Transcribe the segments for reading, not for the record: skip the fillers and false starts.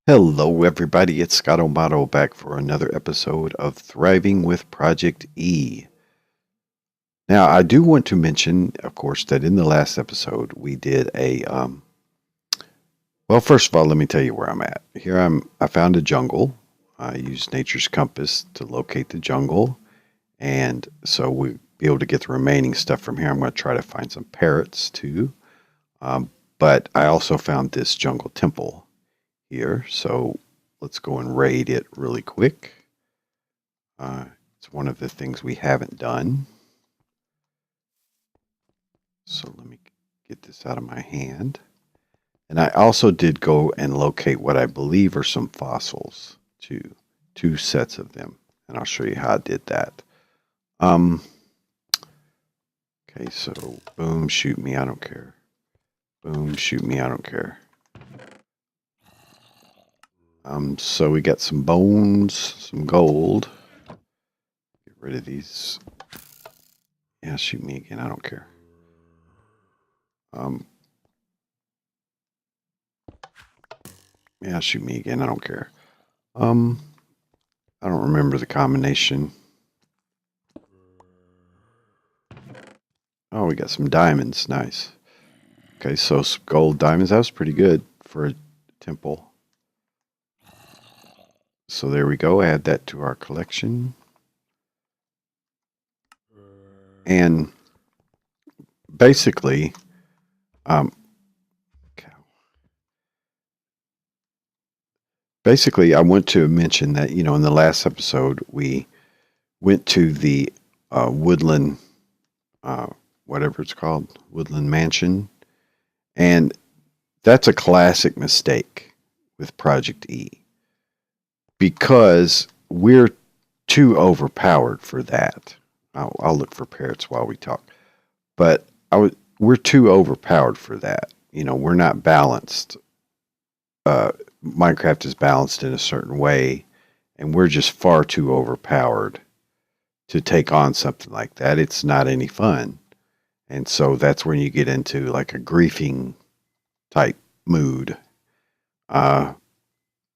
Hello, everybody. It's Scott O'Mato back for another episode of Thriving with Project E. Now, I do want to mention, of course, that in the last episode we did well, first of all, let me tell you where I'm at. I found a jungle. I used nature's compass to locate the jungle, and so we'll be able to get the remaining stuff from here. I'm going to try to find some parrots too. But I also found this jungle temple here, so let's go and raid it really quick. It's one of the things we haven't done. So let me get this out of my hand. And I also did go and locate what I believe are some fossils, too. 2 sets of them. And I'll show you how I did that. Okay, so boom, shoot me, I don't care. Boom, shoot me, I don't care. So we got some bones, some gold. Get rid of these. Yeah, shoot me again, I don't care. Yeah, shoot me again, I don't care. I don't remember the combination. Oh, we got some diamonds, nice. Okay, so some gold diamonds, that was pretty good for a temple. So there we go, add that to our collection. And basically, I want to mention that, in the last episode, we went to the woodland, whatever it's called, woodland mansion. And that's a classic mistake with Project E. Because we're too overpowered for that. I'll look for parrots while we talk. But we're too overpowered for that. We're not balanced. Minecraft is balanced in a certain way, and we're just far too overpowered to take on something like that. It's not any fun. And so that's when you get into like a griefing type mood.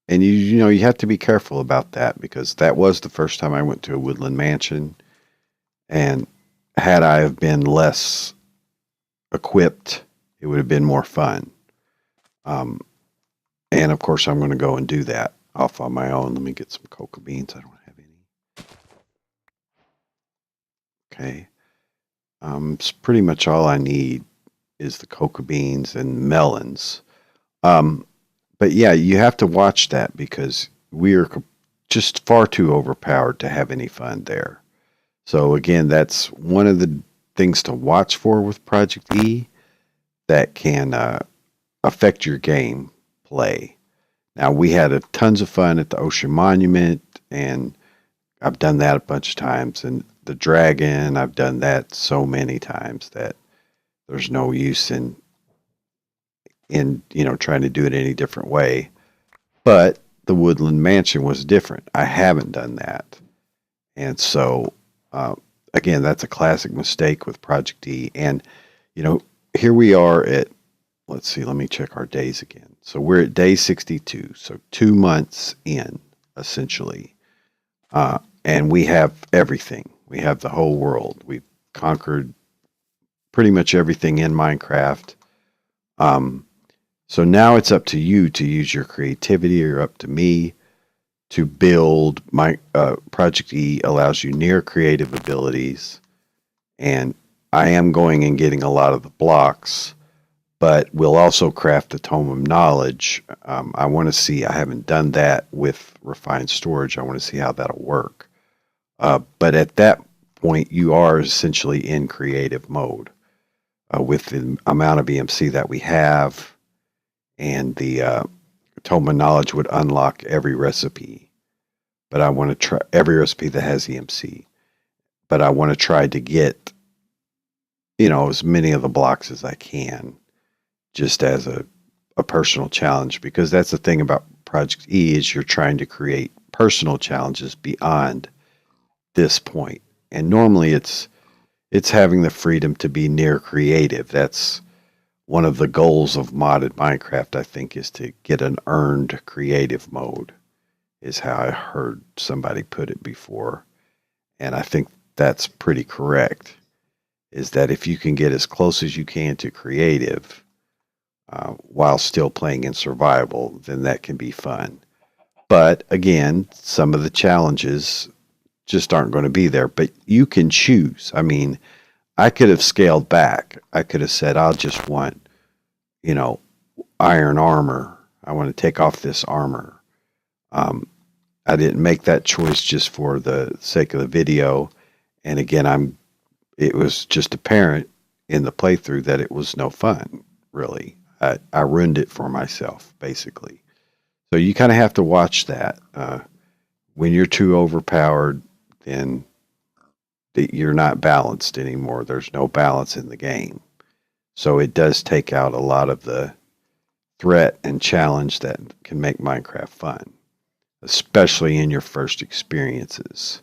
And you have to be careful about that, because that was the first time I went to a woodland mansion. And had I have been less equipped, it would have been more fun. And of course, I'm going to go and do that off on my own. Let me get some cocoa beans. I don't have any. Okay. It's pretty much all I need is the cocoa beans and melons. But yeah, you have to watch that, because we are just far too overpowered to have any fun there. So again, that's one of the things to watch for with Project E that can affect your game play. Now, we had tons of fun at the Ocean Monument, and I've done that a bunch of times. And the dragon, I've done that so many times that there's no use in trying to do it any different way. But the Woodland Mansion was different. I haven't done that. And so, again, that's a classic mistake with Project E. And, here we are at, let's see, let me check our days again. So we're at day 62. So 2 months in, essentially. And we have everything. We have the whole world. We've conquered pretty much everything in Minecraft. So now it's up to you to use your creativity, or up to me to build. Project E allows you near creative abilities, and I am going and getting a lot of the blocks, but we'll also craft the Tome of Knowledge. I want to see, I haven't done that with refined storage. I want to see how that'll work. But at that point, you are essentially in creative mode with the amount of EMC that we have. And the Tome of Knowledge would unlock every recipe. But I want to try every recipe that has EMC. But I want to try to get, as many of the blocks as I can, just as a personal challenge. Because that's the thing about Project E, is you're trying to create personal challenges beyond this point. And normally it's having the freedom to be near creative. That's one of the goals of modded Minecraft, I think, is to get an earned creative mode, is how I heard somebody put it before. And I think that's pretty correct, is that if you can get as close as you can to creative while still playing in survival, then that can be fun. But again, some of the challenges just aren't going to be there. But you can choose. I mean, I could have scaled back. I could have said, I'll just want, you know, iron armor. I want to take off this armor. I didn't make that choice just for the sake of the video. And again, it was just apparent in the playthrough that it was no fun, really. I ruined it for myself, basically. So you kind of have to watch that. When you're too overpowered, then you're not balanced anymore. There's no balance in the game. So it does take out a lot of the threat and challenge that can make Minecraft fun, especially in your first experiences.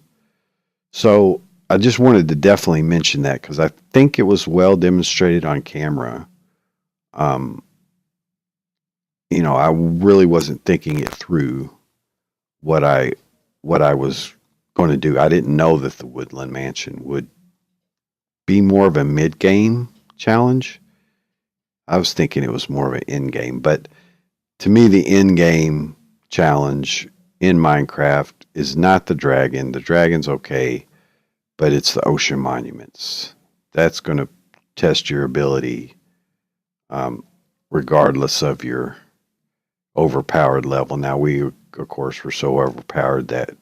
So I just wanted to definitely mention that because I think it was well demonstrated on camera. I really wasn't thinking it through what I was going to do. I didn't know that the Woodland Mansion would be more of a mid-game challenge. I was thinking it was more of an in-game, but to me, the in-game challenge in Minecraft is not the dragon. The dragon's okay, but it's the ocean monuments. That's going to test your ability, regardless of your overpowered level. Now, we, of course, were so overpowered that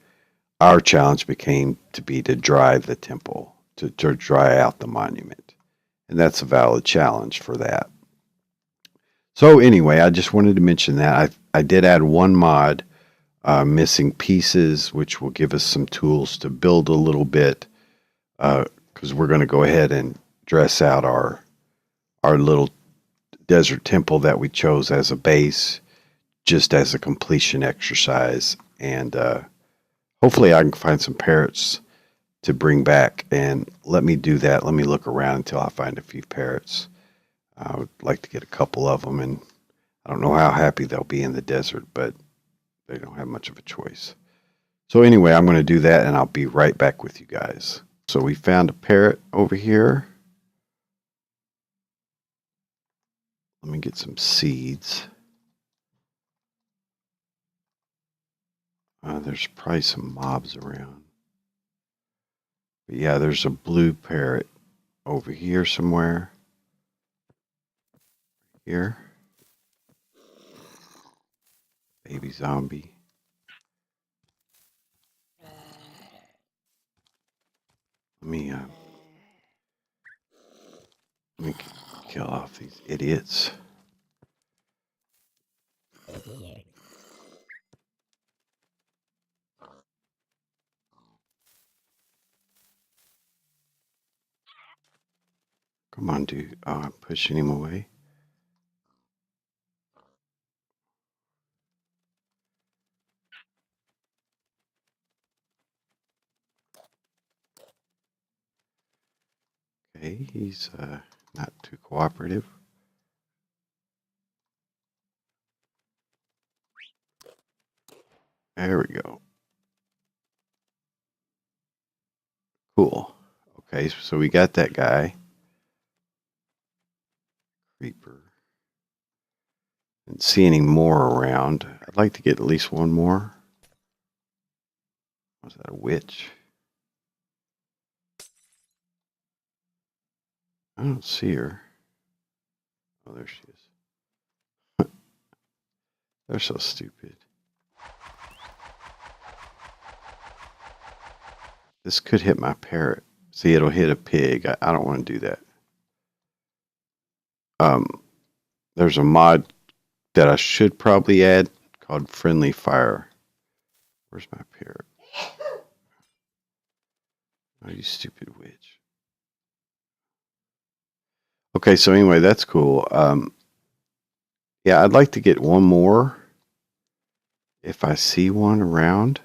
our challenge became to be to drive the temple, to dry out the monument. And that's a valid challenge for that. So anyway, I just wanted to mention that. I did add one mod, missing pieces, which will give us some tools to build a little bit, because we're going to go ahead and dress out our little desert temple that we chose as a base, just as a completion exercise. And hopefully I can find some parrots to bring back, and let me do that. Let me look around until I find a few parrots. I would like to get a couple of them, and I don't know how happy they'll be in the desert, but they don't have much of a choice. So anyway, I'm going to do that, and I'll be right back with you guys. So we found a parrot over here. Let me get some seeds. There's probably some mobs around. But yeah, there's a blue parrot over here somewhere. Here. Baby zombie. Let me kill off these idiots. Come on, dude. Oh, I'm pushing him away. Okay, he's not too cooperative. There we go. Cool. Okay, so we got that guy. Creeper. Didn't see any more around. I'd like to get at least one more. Was that a witch? I don't see her. Oh, there she is. They're so stupid. This could hit my parrot. See, it'll hit a pig. I don't want to do that. There's a mod that I should probably add called Friendly Fire. Where's my parrot? Oh, you stupid witch. Okay, so anyway, that's cool. Yeah, I'd like to get one more if I see one around.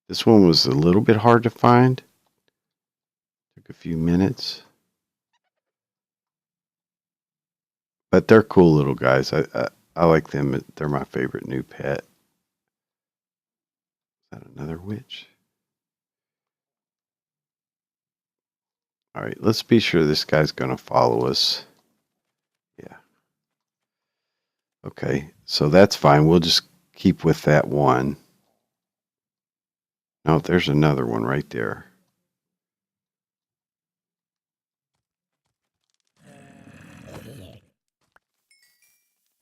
This one was a little bit hard to find. Took a few minutes. But they're cool little guys. I like them. They're my favorite new pet. Is that another witch? All right, let's be sure this guy's going to follow us. Yeah. Okay, so that's fine. We'll just keep with that one. No, there's another one right there.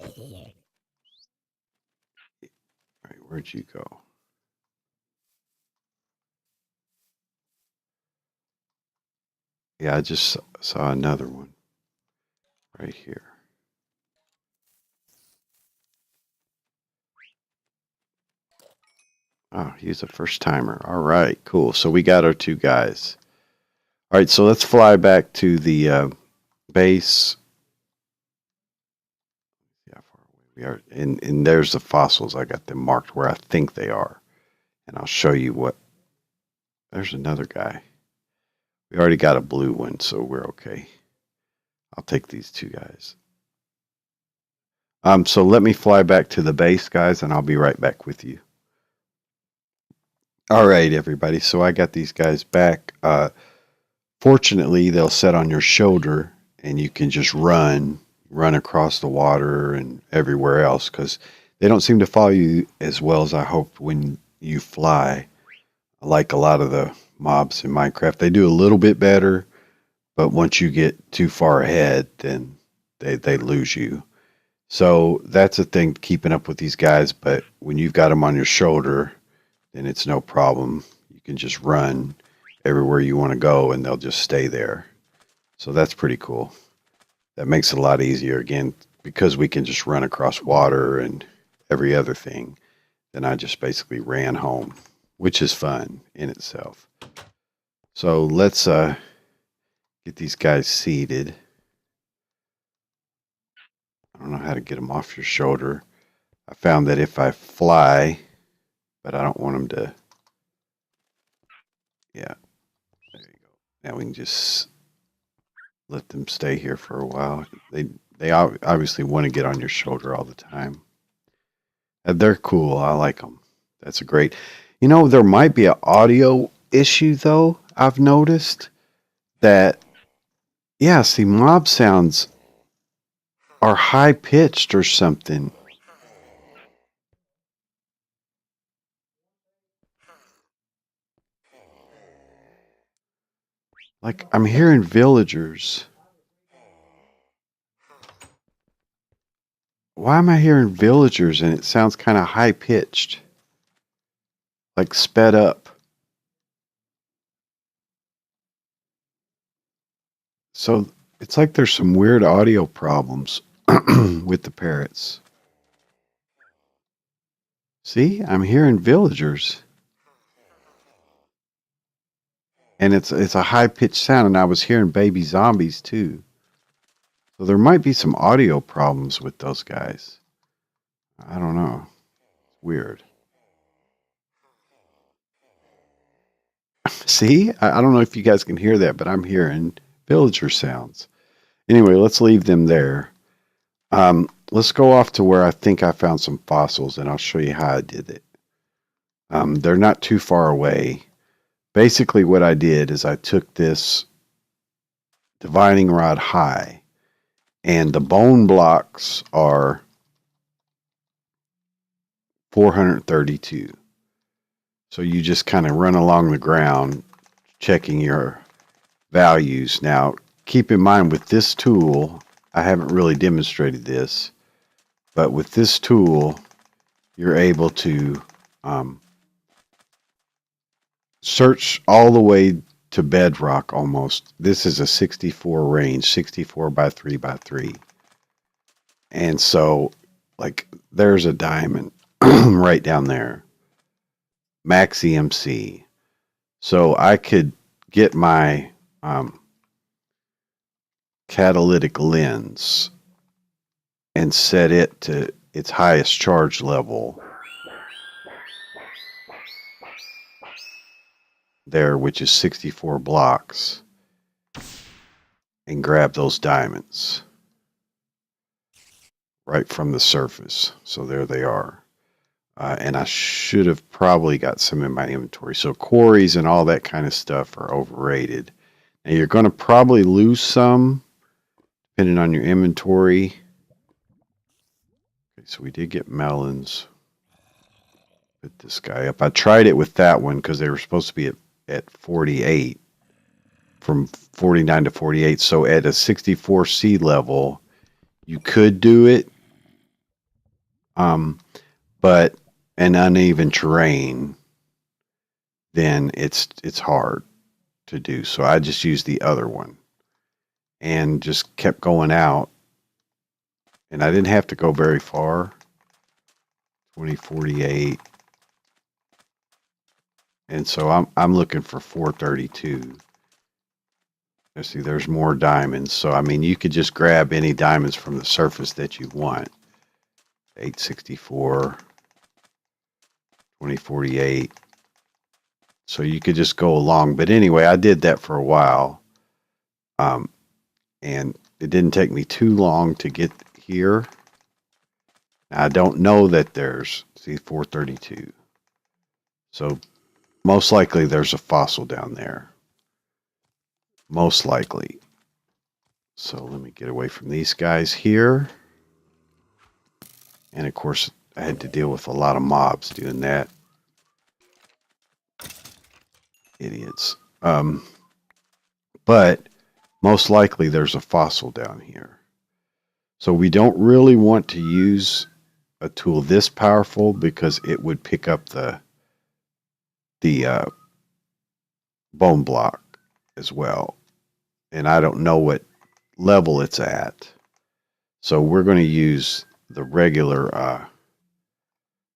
All right, where'd you go? Yeah, I just saw another one right here. Oh, he's a first timer. All right, cool. So we got our two guys. All right, so let's fly back to the base. Yeah, how far away we are. And there's the fossils. I got them marked where I think they are. And I'll show you what. There's another guy. We already got a blue one, so we're okay. I'll take these two guys. So let me fly back to the base, guys, and I'll be right back with you. All right, everybody. So I got these guys back. Fortunately, they'll set on your shoulder, and you can just run across the water and everywhere else because they don't seem to follow you as well as I hoped when you fly. Like a lot of the mobs in Minecraft, they do a little bit better, but once you get too far ahead, then they lose you. So that's a thing, keeping up with these guys. But when you've got them on your shoulder, then it's no problem. You can just run everywhere you want to go, and they'll just stay there. So that's pretty cool. That makes it a lot easier, again, because we can just run across water and every other thing. Then I just basically ran home, which is fun in itself. So let's get these guys seated. I don't know how to get them off your shoulder. I found that if I fly, but I don't want them to. Yeah, there you go. Now we can just let them stay here for a while. They obviously want to get on your shoulder all the time. And they're cool. I like them. That's a great. You know, there might be an audio issue though. I've noticed that. Yeah, see, mob sounds are high pitched or something. Like I'm hearing villagers. Why am I hearing villagers and it sounds kind of high pitched? Like sped up. So it's like there's some weird audio problems with the parrots. See, I'm hearing villagers. And it's a high pitched sound, and I was hearing baby zombies too. So there might be some audio problems with those guys. I don't know. Weird. See, I don't know if you guys can hear that, but I'm hearing villager sounds. Anyway, let's leave them there. Let's go off to where I think I found some fossils, and I'll show you how I did it. They're not too far away. Basically, what I did is I took this divining rod high, and the bone blocks are 432. So you just kind of run along the ground checking your values. Now, keep in mind with this tool, I haven't really demonstrated this, but with this tool, you're able to search all the way to bedrock almost. This is a 64 range, 64 by 3 by 3. And so, like, there's a diamond right down there. Max EMC. So I could get my catalytic lens and set it to its highest charge level there, which is 64 blocks, and grab those diamonds. right from the surface. So there they are. And I should have probably got some in my inventory. So quarries and all that kind of stuff are overrated. And you're going to probably lose some depending on your inventory. Okay, so we did get melons. Put this guy up. I tried it with that one because they were supposed to be at 48. From 49 to 48. So at a 64 sea level, you could do it. But an uneven terrain, then it's hard to do. So I just used the other one and just kept going out. And I didn't have to go very far. 2048. And so I'm looking for 432. Let's see, there's more diamonds. So I mean, you could just grab any diamonds from the surface that you want. 864, 2048. So you could just go along. But anyway, I did that for a while. And it didn't take me too long to get here. Now, I don't know that there's, see, 432. So most likely there's a fossil down there. Most likely. So let me get away from these guys here. And of course, I had to deal with a lot of mobs doing that. Idiots. But most likely there's a fossil down here. So we don't really want to use a tool this powerful because it would pick up the bone block as well. And I don't know what level it's at. So we're going to use the regular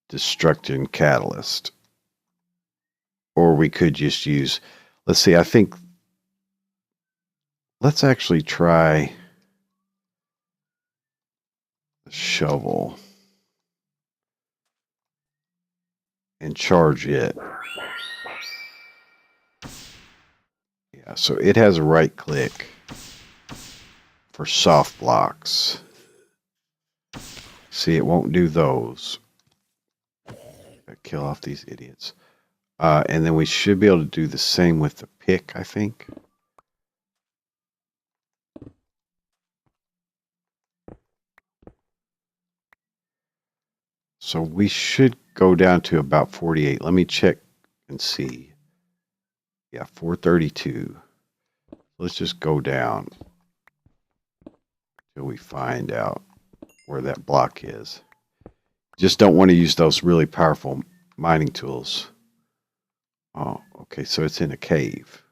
destruction catalyst. Or we could just use, let's see, I think, let's actually try the shovel and charge it. Yeah, so it has a right click for soft blocks. See, it won't do those. Kill off these idiots. And then we should be able to do the same with the pick, I think. So we should go down to about 48. Let me check and see. Yeah, 432. Let's just go down till we find out where that block is. Just don't want to use those really powerful mining tools. Oh, okay, so it's in a cave.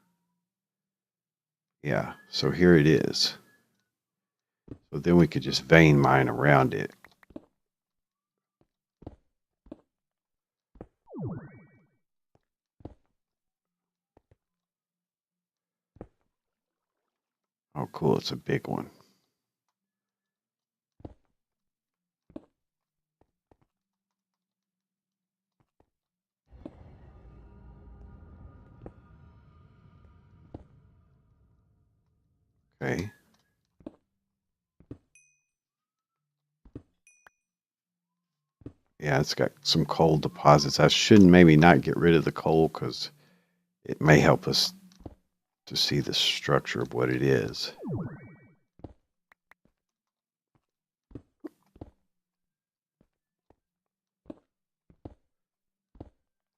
Yeah, so here it is. So then we could just vein mine around it. Oh, cool, it's a big one. Okay. Yeah, it's got some coal deposits. I should maybe not get rid of the coal because it may help us to see the structure of what it is.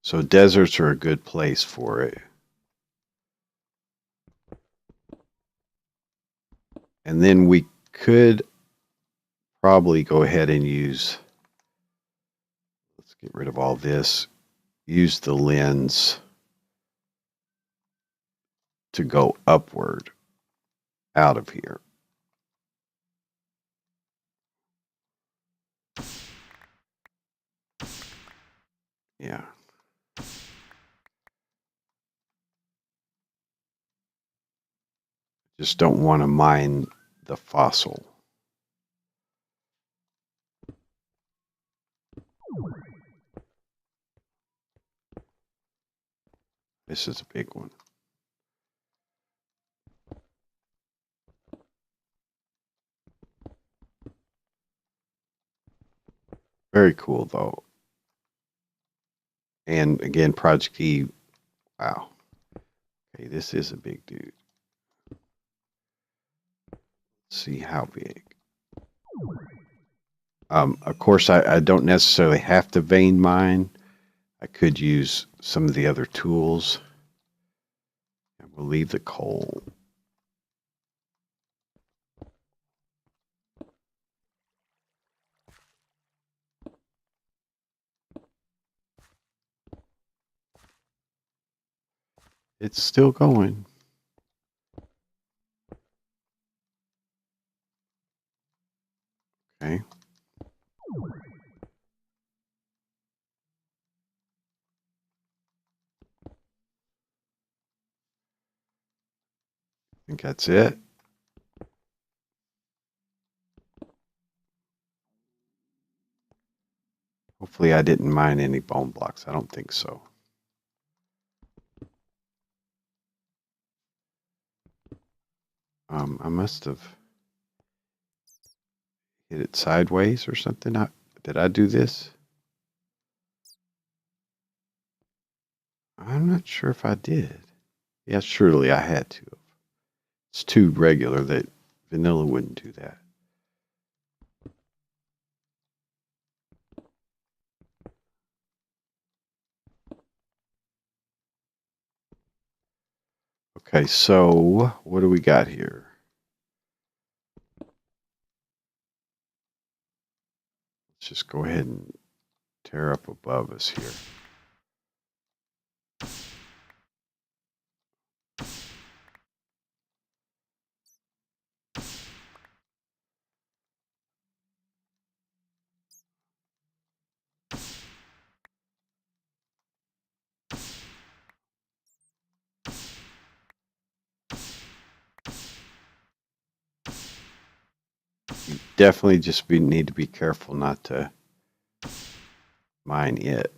So deserts are a good place for it. And then we could probably go ahead and use, let's get rid of all this, use the lens to go upward out of here. Yeah. Just don't want to mine the fossil. This is a big one. very cool though. And again, ProjectE, wow. Okay, this is a big dude. Let's see how big. Of course, I don't necessarily have to vein mine. I could use some of the other tools. And we'll leave the coal. It's still going. Okay. I think that's it. Hopefully I didn't mine any bone blocks. I don't think so. I must have hit it sideways or something. Did I do this? I'm not sure if I did. Yeah, surely I had to. It's too regular that vanilla wouldn't do that. Okay, so what do we got here? Let's just go ahead and tear up above us here. You definitely just need to be careful not to mine it.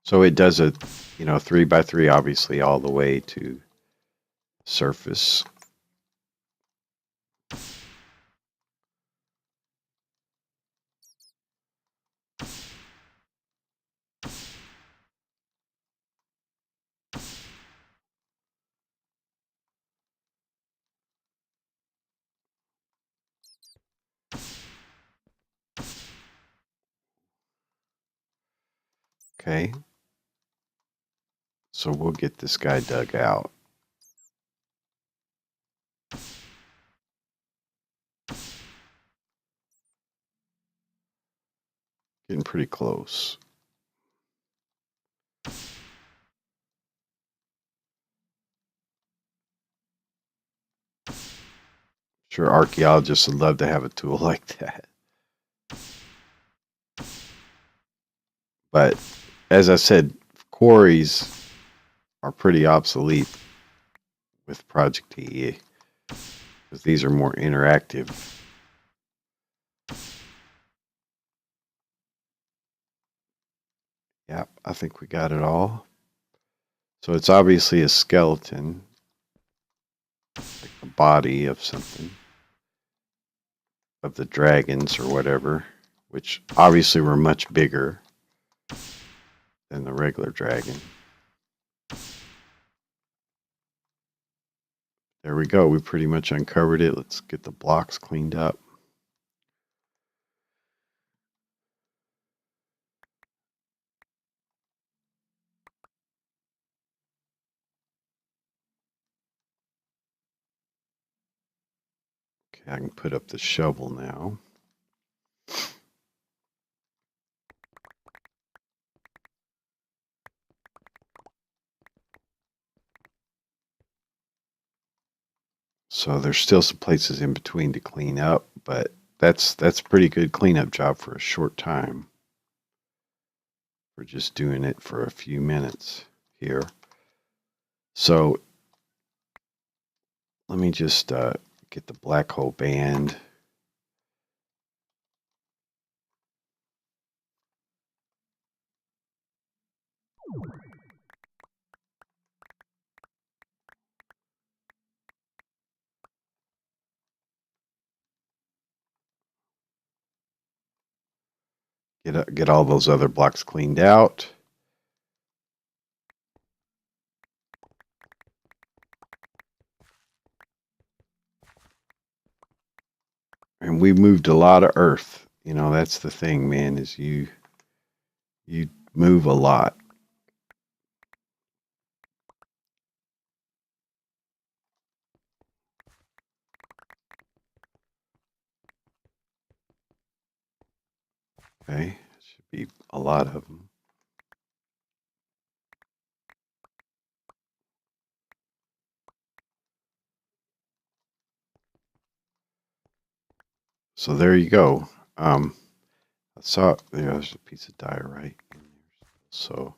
So it does a, 3x3 obviously all the way to surface. Okay. So we'll get this guy dug out. Getting pretty close. Sure, archaeologists would love to have a tool like that. But as I said, quarries are pretty obsolete with ProjectE because these are more interactive. Yep, I think we got it all. So it's obviously a skeleton, like the body of something, of the dragons or whatever, which obviously were much bigger than the regular dragon. There we go. We pretty much uncovered it. Let's get the blocks cleaned up. Okay, I can put up the shovel now. So there's still some places in between to clean up, but that's a pretty good cleanup job for a short time. We're just doing it for a few minutes here. So let me just get the black hole band. Get all those other blocks cleaned out. And we moved a lot of earth. You know, that's the thing, man, is you move a lot. Okay, should be a lot of them. So there you go. I saw there's a piece of diorite in there. So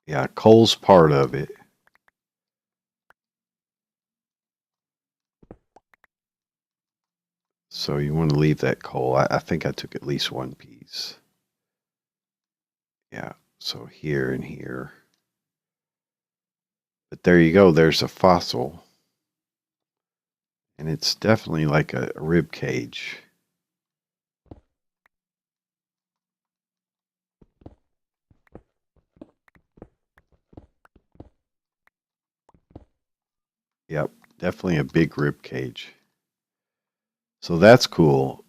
yeah, coal's part of it. So you want to leave that coal. I think I took at least one piece. Yeah, so here and here. But there you go. There's a fossil. And it's definitely like a rib cage. Yep, definitely a big rib cage. So that's cool.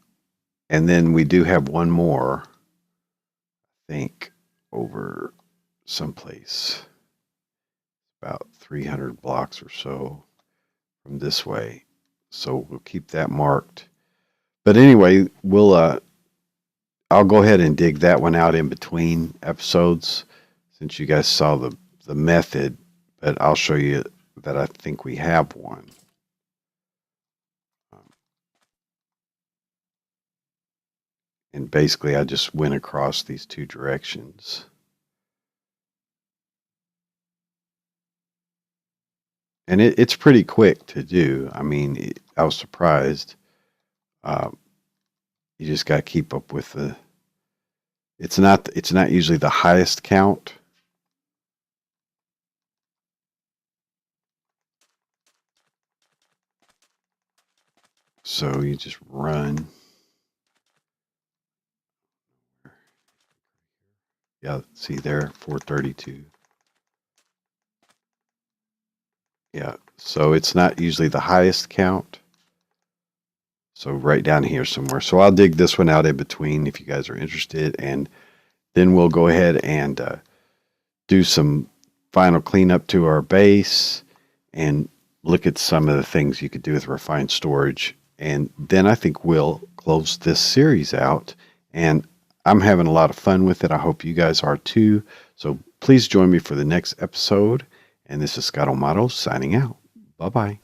And then we do have one more, I think, over someplace about 300 blocks or so from this way. So we'll keep that marked. But anyway, I'll go ahead and dig that one out in between episodes since you guys saw the method, but I'll show you that I think we have one. And basically I just went across these two directions. And it's pretty quick to do. I mean, I was surprised. You just got to keep up with the. It's not usually the highest count. So you just run. Yeah, see there, 432. Yeah, so it's not usually the highest count. So right down here somewhere. So I'll dig this one out in between if you guys are interested, and then we'll go ahead and do some final cleanup to our base and look at some of the things you could do with refined storage. And then I think we'll close this series out. And I'm having a lot of fun with it. I hope you guys are too. So please join me for the next episode. And this is Scott Amato signing out. Bye-bye.